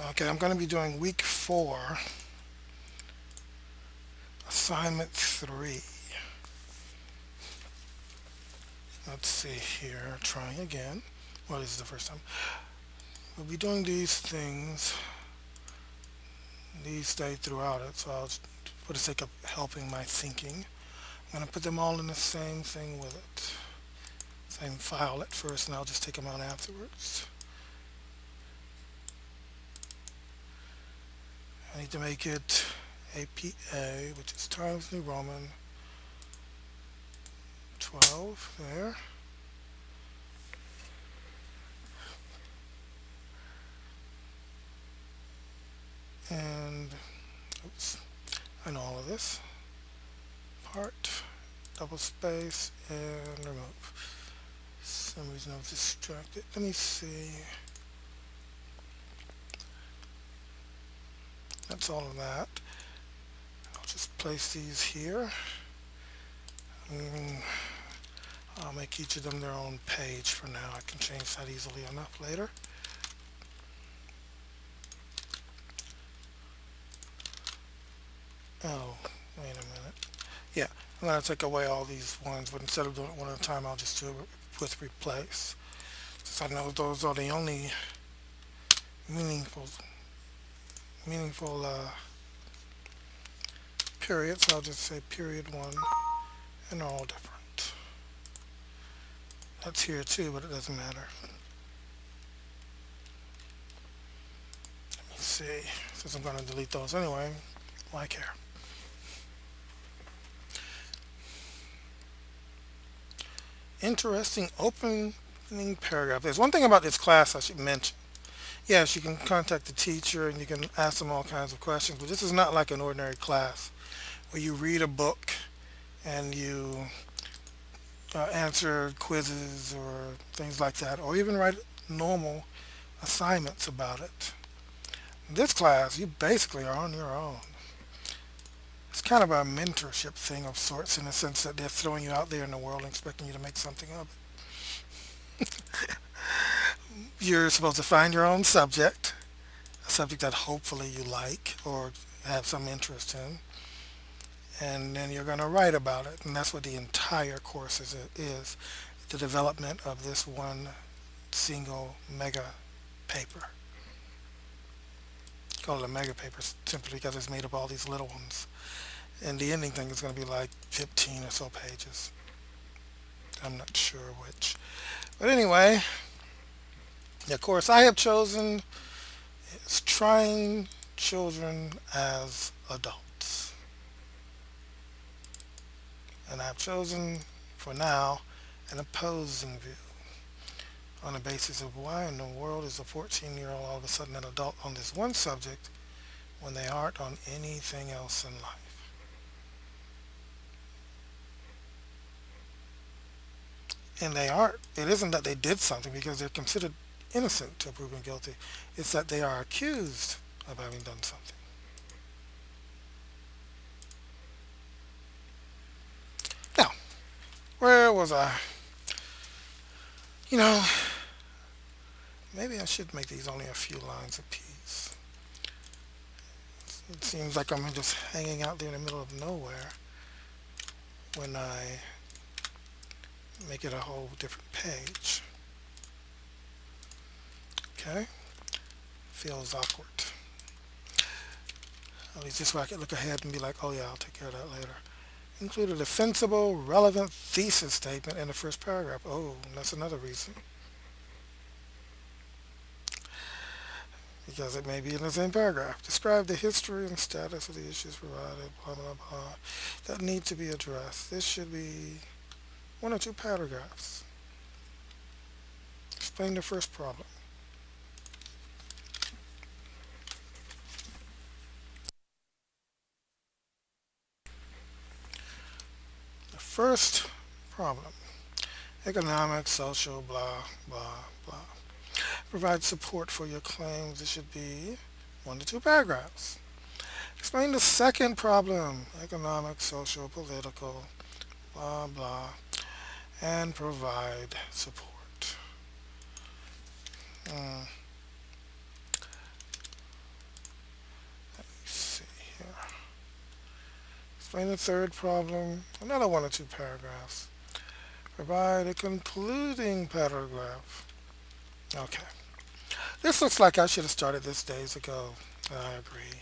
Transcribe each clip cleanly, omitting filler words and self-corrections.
Okay, I'm going to be doing week 4, assignment 3. Let's see here, trying again. Well, this is the first time. We'll be doing these things, these stay throughout it, so for the sake of helping my thinking, I'm going to put them all in the same thing with it. Same file at first, and I'll just take them out afterwards. I need to make it APA, which is Times New Roman 12, there. And, oops, I know all of this. Part, double space, and remove. For some reason I was distracted. Let me see. That's all of that. I'll just place these here. Mm, I'll make each of them their own page for now. I can change that easily enough later. Oh, wait a minute. Yeah, I'm going to take away all these ones, but instead of doing it one at a time, I'll just do it with replace. Since I know those are the only meaningful, meaningful periods, I'll just say period 1, and they're all different. That's here too, but it doesn't matter. Let me see. Since I'm going to delete those anyway, why care? Interesting opening paragraph. There's one thing about this class I should mention. Yes, you can contact the teacher and you can ask them all kinds of questions, but this is not like an ordinary class where you read a book and you answer quizzes or things like that, or even write normal assignments about it. In this class, you basically are on your own. It's kind of a mentorship thing of sorts in the sense that they're throwing you out there in the world and expecting you to make something of it. You're supposed to find your own subject, a subject that hopefully you like or have some interest in, and then you're going to write about it. And that's what the entire course is the development of this one single mega paper. Call it a mega paper simply because it's made of all these little ones. And the ending thing is going to be like 15 or so pages. I'm not sure which. But anyway, the course I have chosen is Trying Children as Adults. And I've chosen, for now, an opposing view on the basis of why in the world is a 14-year-old all of a sudden an adult on this one subject when they aren't on anything else in life. And they aren't. It isn't that they did something because they're considered innocent till proven guilty. It's that they are accused of having done something. Now, where was I? You know, maybe I should make these only a few lines apiece. It seems like I'm just hanging out there in the middle of nowhere when I make it a whole different page. Okay? Feels awkward. At least this way I can look ahead and be like, oh yeah, I'll take care of that later. Include a defensible, relevant thesis statement in the first paragraph. Oh, that's another reason. Because it may be in the same paragraph. Describe the history and status of the issues provided, blah, blah, blah, that need to be addressed. This should be 1 or 2 paragraphs. Explain the first problem. The first problem. Economic, social, blah, blah, blah. Provide support for your claims. This should be 1 to 2 paragraphs. Explain the second problem. Economic, social, political, blah, blah, and provide support. Mm. Explain the third problem. Another one or two paragraphs. Provide a concluding paragraph. Okay. This looks like I should have started this days ago. I agree.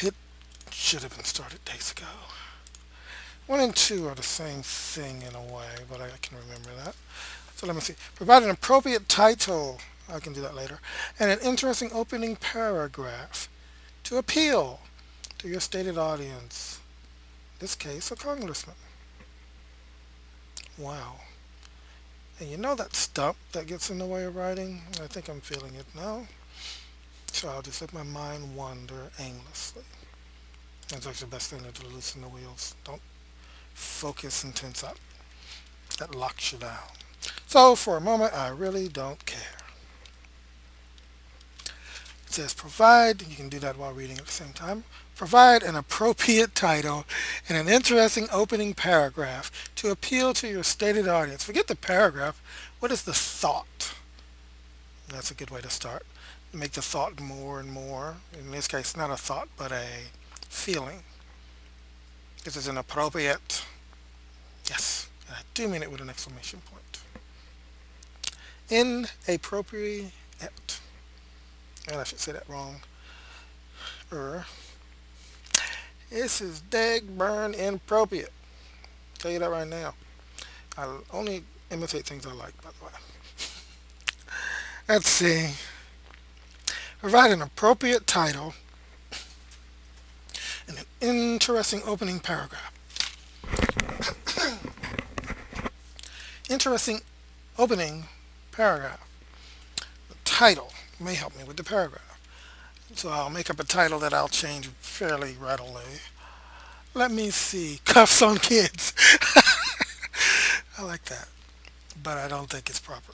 It should have been started days ago. One and two are the same thing in a way, but I can remember that. So let me see. Provide an appropriate title. I can do that later. And an interesting opening paragraph to appeal to your stated audience. In this case, a congressman. Wow. And you know that stump that gets in the way of writing? I think I'm feeling it now. So I'll just let my mind wander aimlessly. That's actually the best thing to do, loosen the wheels. Don't focus and tense up. That locks you down. So for a moment, I really don't care. It says provide, you can do that while reading at the same time. Provide an appropriate title and an interesting opening paragraph to appeal to your stated audience. Forget the paragraph. What is the thought? That's a good way to start. Make the thought more and more. In this case, not a thought, but a feeling. This is an appropriate. Yes, and I do mean it with an exclamation point. Inappropriate. And I should say that wrong. This is dag burn inappropriate. Tell you that right now. I only imitate things I like, by the way. Let's see. Provide an appropriate title and an interesting opening paragraph. Interesting opening paragraph. The title may help me with the paragraph. So I'll make up a title that I'll change fairly readily. Let me see. Cuffs on kids. I like that. But I don't think it's proper.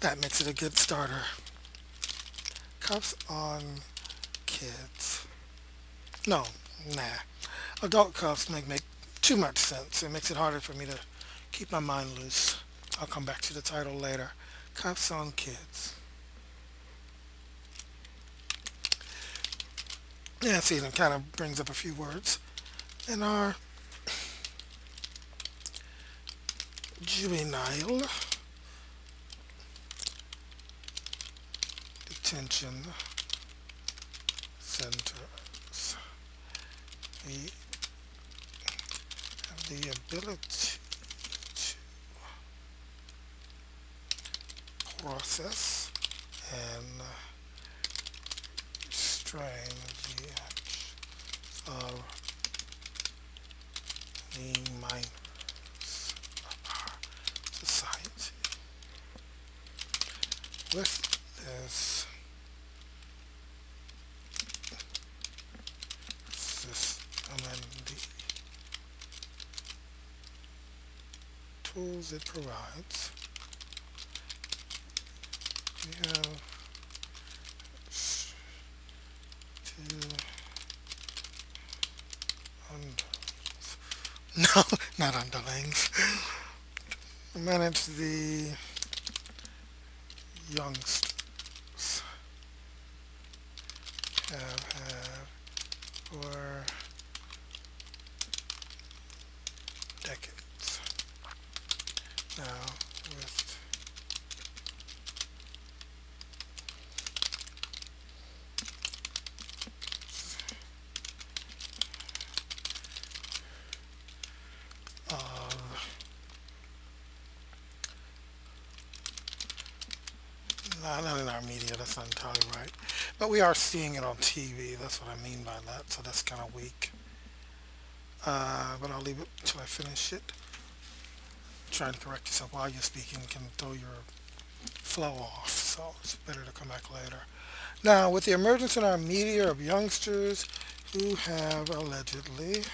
That makes it a good starter. Cuffs on kids. No, nah. Adult cuffs make too much sense. It makes it harder for me to keep my mind loose. I'll come back to the title later. Cuffs on kids. Yeah, see, it kind of brings up a few words. In our juvenile detention centers, we have the ability to process and restrain the acts of the minors of our society. With this system and the tools it provides, we have to no, not underlings. Manage the youngsters have had for decades. Now, with not in our media, that's not entirely right. But we are seeing it on TV, that's what I mean by that, so that's kind of weak. But I'll leave it until I finish it. Trying to correct yourself while you're speaking can throw your flow off, so it's better to come back later. Now, with the emergence in our media of youngsters who have allegedly,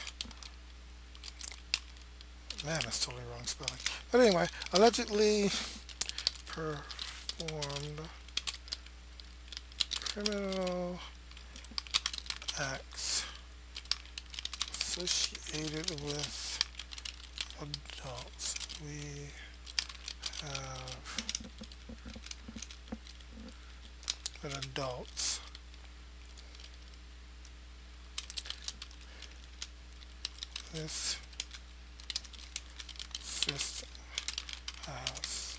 man, that's totally wrong spelling. But anyway, allegedly performed criminal acts associated with adults. We have with adults This system has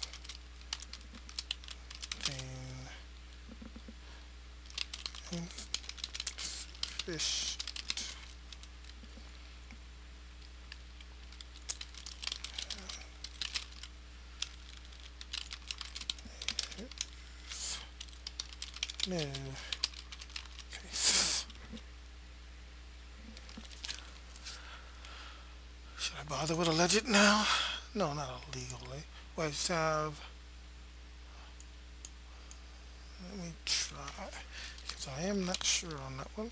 been insufficient new cases. Should I bother with alleged now? No, not illegally. Wait, have. Let me try. Because I am not sure on that one.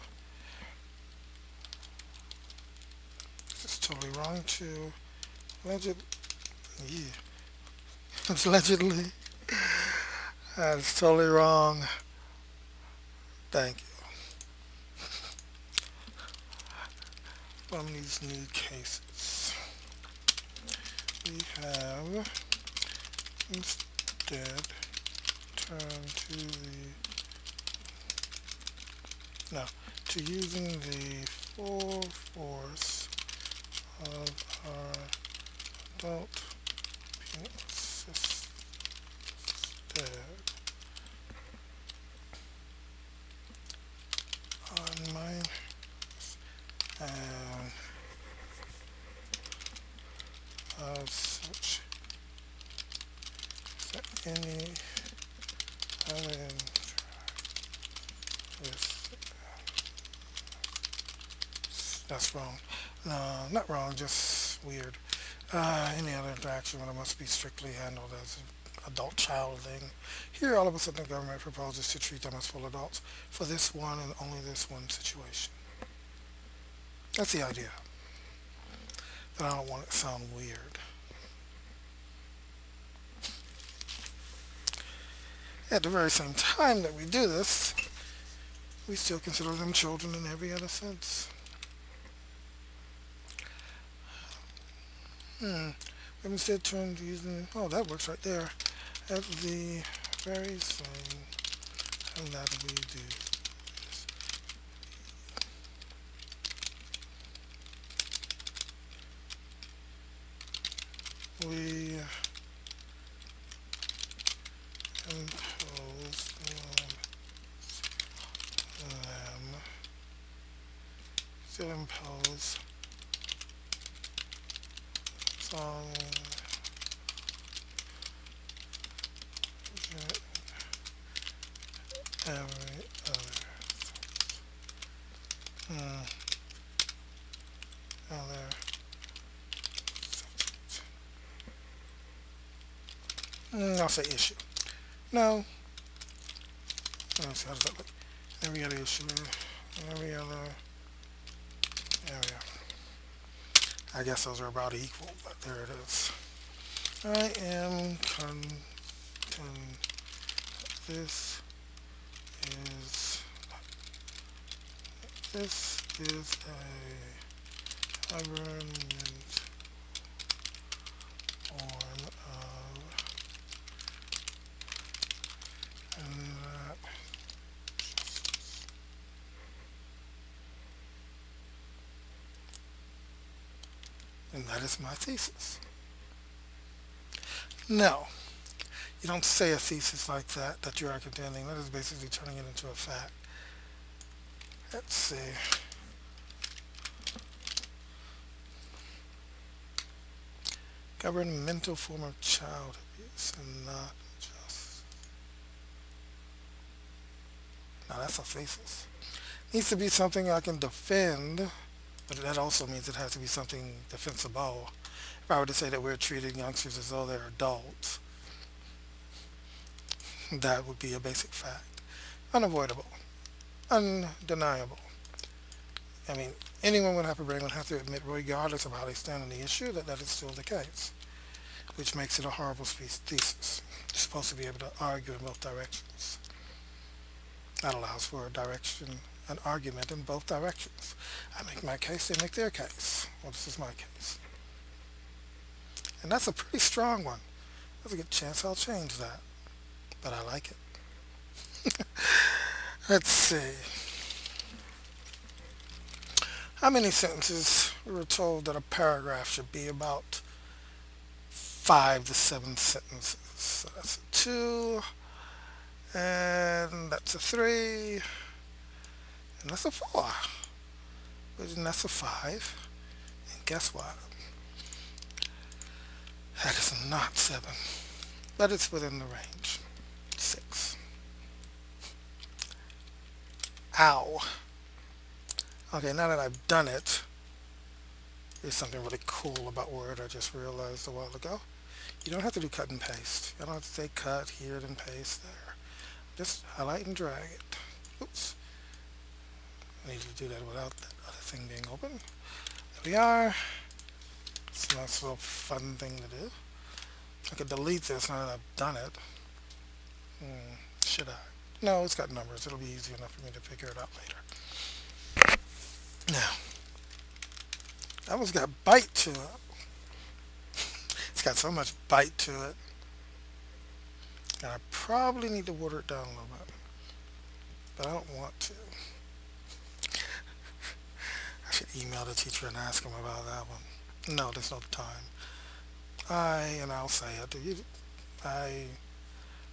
This is totally wrong too. Alleged. Yeah. It's allegedly. That's totally wrong. Thank you. From these new cases, we have instead turned to no, to using the full force of our adult system on my and of such that any other with that's wrong. No, not wrong, just weird. Any other interaction with it must be strictly handled as an adult-child thing. Here, all of a sudden, the government proposes to treat them as full adults for this one and only this one situation. That's the idea. But I don't want it to sound weird. At the very same time that we do this, we still consider them children in every other sense. We instead turned to using, oh, that works right there, at the very same and that we do. We impose them, still impose on every other subject. I'll say issue. No. Let me see, how does that look? Every other issue, every other area. I guess those are about equal, but there it is. I am this is a government form of justice. And that is my thesis. No, you don't say a thesis like that you are contending. That is basically turning it into a fact. Let's see. Governmental form of child abuse and not just. Now that's a thesis. Needs to be something I can defend, but that also means it has to be something defensible. If I were to say that we're treating youngsters as though they're adults, that would be a basic fact. Unavoidable. Undeniable. I mean, anyone with hyperbrain would have to admit, regardless of how they stand on the issue, that that is still the case, which makes it a horrible thesis. You're supposed to be able to argue in both directions. That allows for a direction, an argument in both directions. I make my case, they make their case. Well, this is my case. And that's a pretty strong one. There's a good chance I'll change that. But I like it. Let's see. How many sentences We were told that a paragraph should be about 5 to 7 sentences. So that's a 2, and that's a 3, and that's a 4. And that's a 5. And guess what? That is not 7, but it's within the range. 6. Ow. Okay, now that I've done it, there's something really cool about Word I just realized a while ago. You don't have to do cut and paste. You don't have to say cut here, then paste there. Just highlight and drag it. Oops. I need to do that without that other thing being open. There we are. It's a nice little fun thing to do. I could delete this now that I've done it. Should I? No, it's got numbers. It'll be easy enough for me to figure it out later. Now, that one's got bite to it. It's got so much bite to it. And I probably need to water it down a little bit. But I don't want to. I should email the teacher and ask him about that one. No, there's no time. I'll say it. I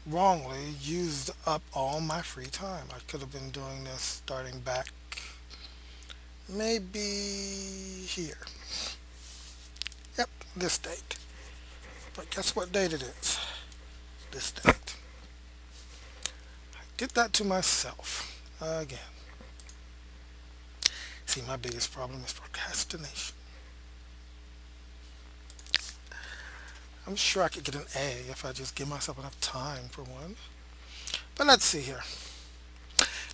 wrongly used up all my free time. I could have been doing this starting back maybe here. Yep, this date. But guess what date it is? This date. I did that to myself again. See, my biggest problem is procrastination. I'm sure I could get an A if I just give myself enough time for one. But let's see here.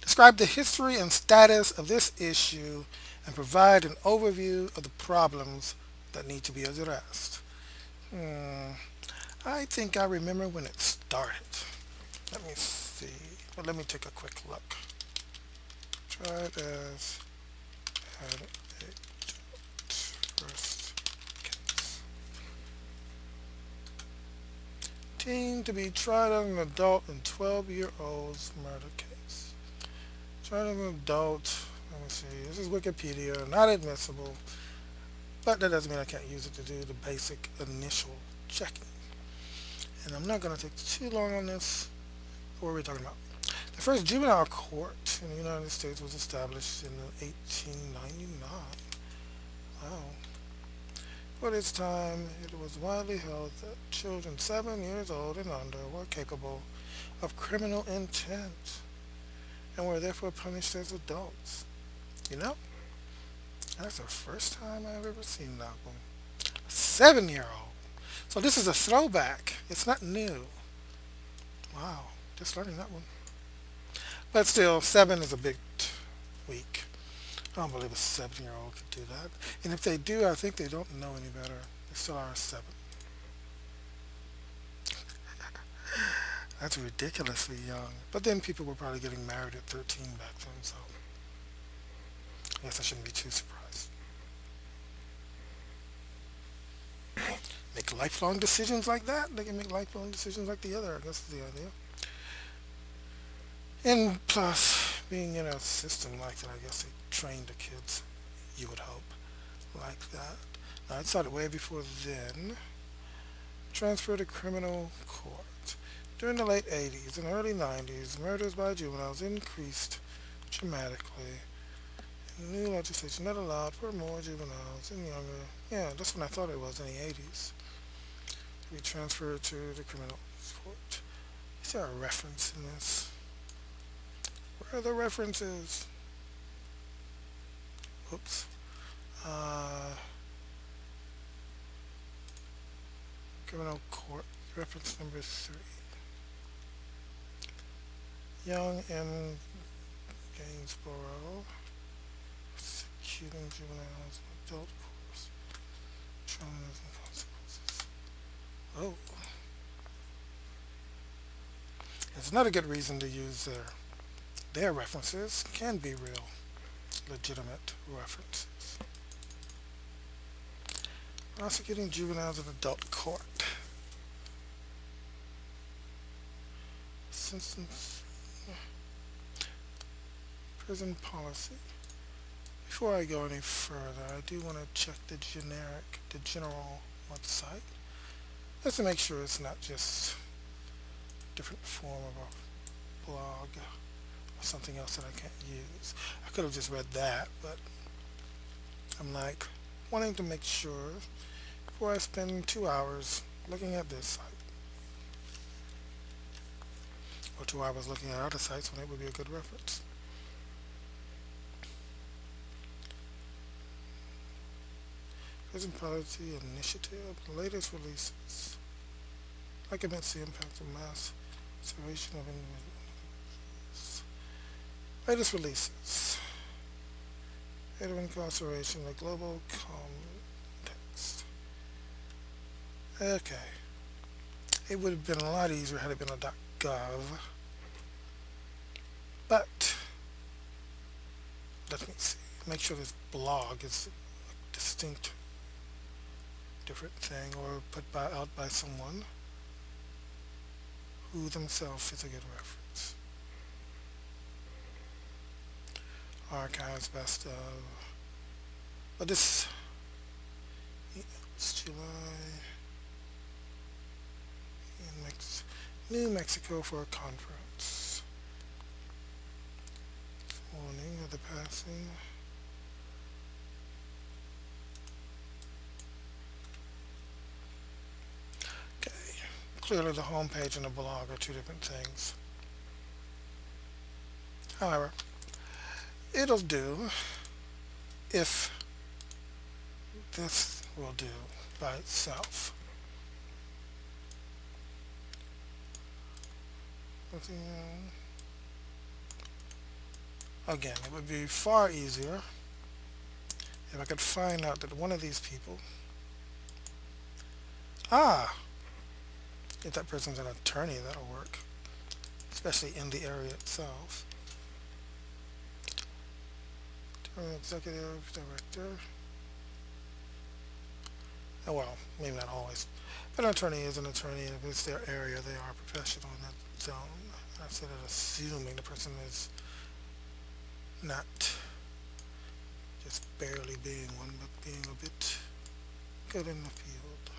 Describe the history and status of this issue and provide an overview of the problems that need to be addressed. I think I remember when it started. Let me see. Well, let me take a quick look. Tried as had a first case. Teen to be tried as an adult in 12-year-old's murder case. Tried as an adult. Let me see. This is Wikipedia. Not admissible. But that doesn't mean I can't use it to do the basic initial checking. And I'm not going to take too long on this. What are we talking about? The first juvenile court in the United States was established in 1899. Wow. For this time, it was widely held that children 7 years old and under were capable of criminal intent and were therefore punished as adults. You know, that's the first time I've ever seen that one. A 7-year-old. So this is a throwback. It's not new. Wow, just learning that one. But still, 7 is a bit weak. I don't believe a 7-year-old could do that. And if they do, I think they don't know any better. They still are a 7. That's ridiculously young. But then people were probably getting married at 13 back then, so I guess I shouldn't be too surprised. Make lifelong decisions like that? They can make lifelong decisions like the other, I guess is the idea. And plus, being in a system like that, I guess they train the kids, you would hope, like that. Now, it started way before then. Transferred to criminal court. During the late 80s and early 90s, murders by juveniles increased dramatically. And new legislation that allowed for more juveniles and younger. Yeah, that's when I thought it was in the 80s. To be transferred to the criminal court. Is there a reference in this? Where are the references? Oops. Criminal court, reference number 3. Young in Gainsborough, executing juveniles in adult courts, traumas and consequences. Oh. It's not a good reason to use their references. Can be real, legitimate references. Prosecuting juveniles in adult court. Sentence. Prison policy. Before I go any further, I do want to check the general website, just to make sure it's not just a different form of a blog or something else that I can't use. I could have just read that, but I'm like wanting to make sure before I spend 2 hours looking at this site or 2 hours looking at other sites when it would be a good reference. Prison Policy Initiative, latest releases. Documents the impact of mass incarceration of individuals. Latest releases. Rate of incarceration, the global context. Okay. It would have been a lot easier had it been a .gov. But let me see. Make sure this blog is a distinct, different thing, or out by someone who themselves is a good reference. Archives, best of. But this, it's July in New Mexico for a conference. Warning of the passing. Okay, clearly the homepage and the blog are two different things. However, it'll do if this will do by itself. Again, it would be far easier if I could find out that one of these people, if that person's an attorney, that'll work, especially in the area itself. Executive director. Oh, well, maybe not always. But an attorney is an attorney, and if it's their area, they are a professional in that zone. I said it assuming the person is not just barely being one, but being a bit good in the field.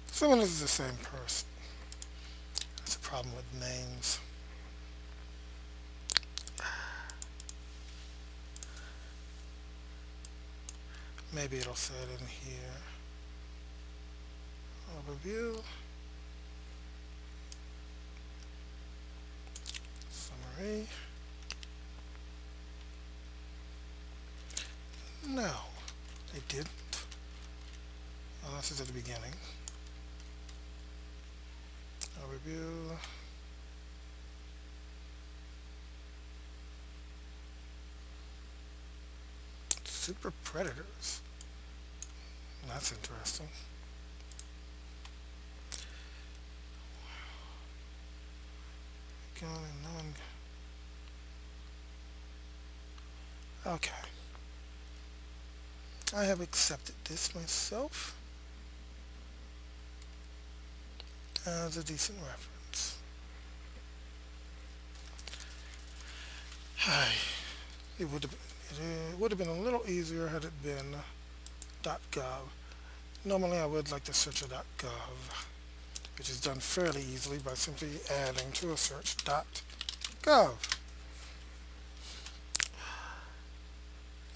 Someone is the same person. That's a problem with names. Maybe it'll say it in here. Overview. Summary. No, they didn't. Unless it's at the beginning. Overview. Super predators. That's interesting. Okay. I have accepted this myself as a decent reference. It would have been a little easier had it been .gov. Normally I would like to search a .gov, which is done fairly easily by simply adding to a search .gov.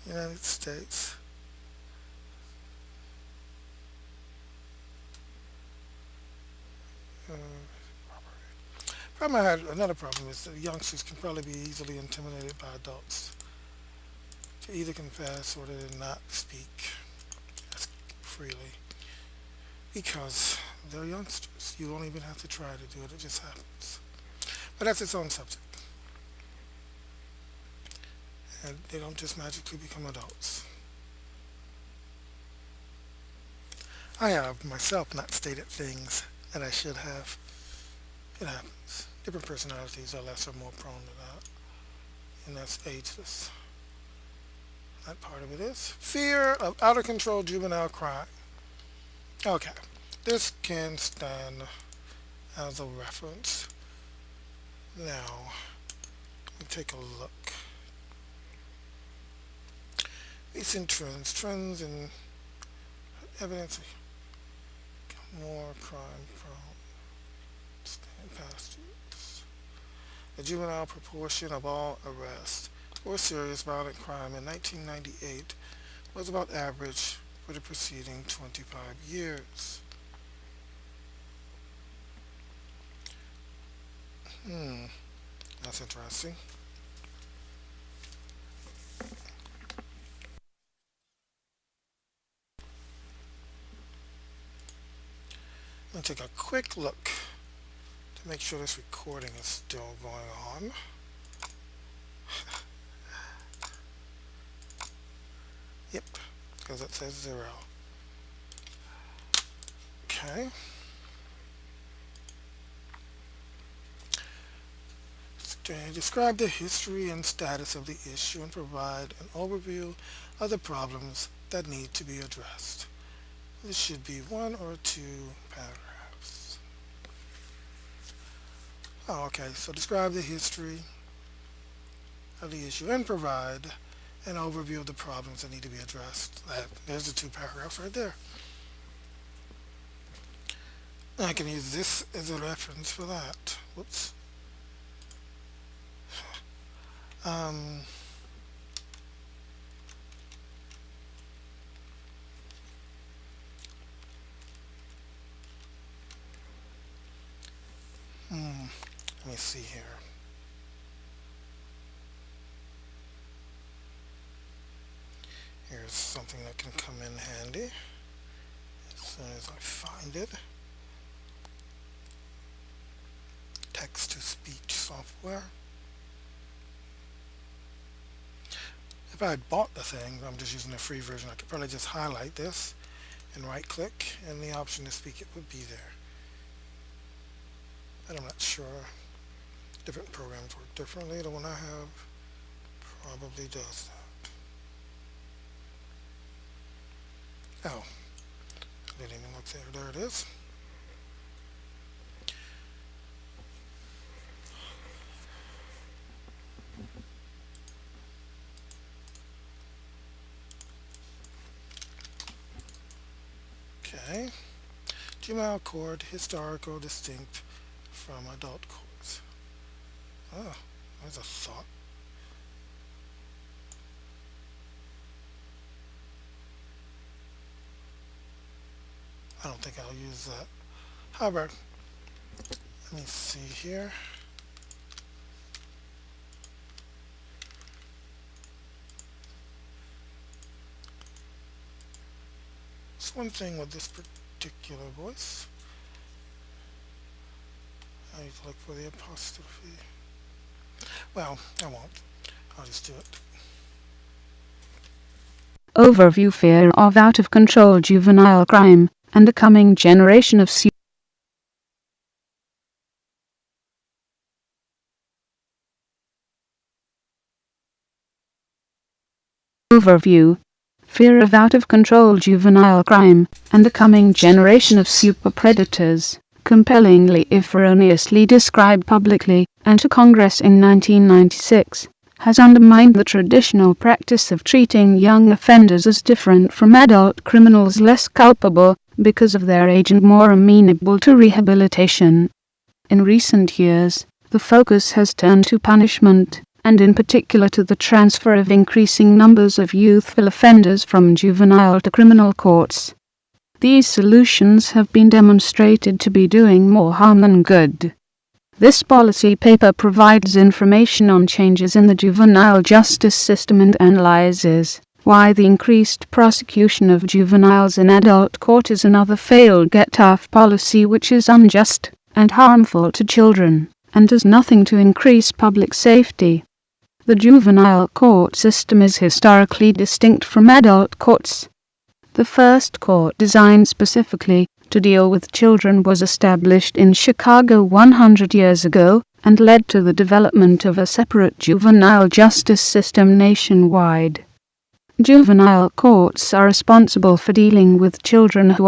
United States. Problem I had, another problem is that youngsters can probably be easily intimidated by adults to either confess or to not speak freely because they're youngsters. You don't even have to try to do it, it just happens. But that's its own subject. And they don't just magically become adults. I have myself not stated things that I should have. It happens. Different personalities are less or more prone to that. And that's ageless. That part of it is fear of out of control juvenile crime. Okay. This can stand as a reference. Now, let me take a look. Recent trends in evidence of more crime prone stand past youths. The juvenile proportion of all arrests for serious violent crime in 1998 was about average for the preceding 25 years. Hmm, that's interesting. I'm going to take a quick look to make sure this recording is still going on. Yep, because it says 0. Okay. Describe the history and status of the issue and provide an overview of the problems that need to be addressed. This should be 1 or 2 paragraphs. Oh, okay, so describe the history of the issue and provide an overview of the problems that need to be addressed. There's the 2 paragraphs right there. I can use this as a reference for that. Whoops. Um, Let me see here. Here's something that can come in handy as soon as I find it. Text-to-speech software. If I had bought the thing, I'm just using the free version, I could probably just highlight this and right-click, and the option to speak it would be there. And I'm not sure. Different programs work differently. The one I have probably does that. Oh, I didn't even look there. There it is. Okay. Juvenile court, historical, distinct from adult courts. Oh, there's a thought. I don't think I'll use that. However, let me see here. It's one thing with this particular voice. I need to look for the apostrophe. Well, I won't. I'll just do it. Overview: fear of out-of-control juvenile crime and the coming generation of Overview: fear of out-of-control juvenile crime and the coming generation of super predators, compellingly if erroneously described publicly and to Congress in 1996, has undermined the traditional practice of treating young offenders as different from adult criminals, less culpable because of their age and more amenable to rehabilitation. In recent years, the focus has turned to punishment, and in particular to the transfer of increasing numbers of youthful offenders from juvenile to criminal courts. These solutions have been demonstrated to be doing more harm than good. This policy paper provides information on changes in the juvenile justice system and analyzes why the increased prosecution of juveniles in adult court is another failed get tough policy which is unjust and harmful to children and does nothing to increase public safety. The juvenile court system is historically distinct from adult courts. The first court designed specifically to deal with children was established in Chicago 100 years ago and led to the development of a separate juvenile justice system nationwide. Juvenile courts are responsible for dealing with children who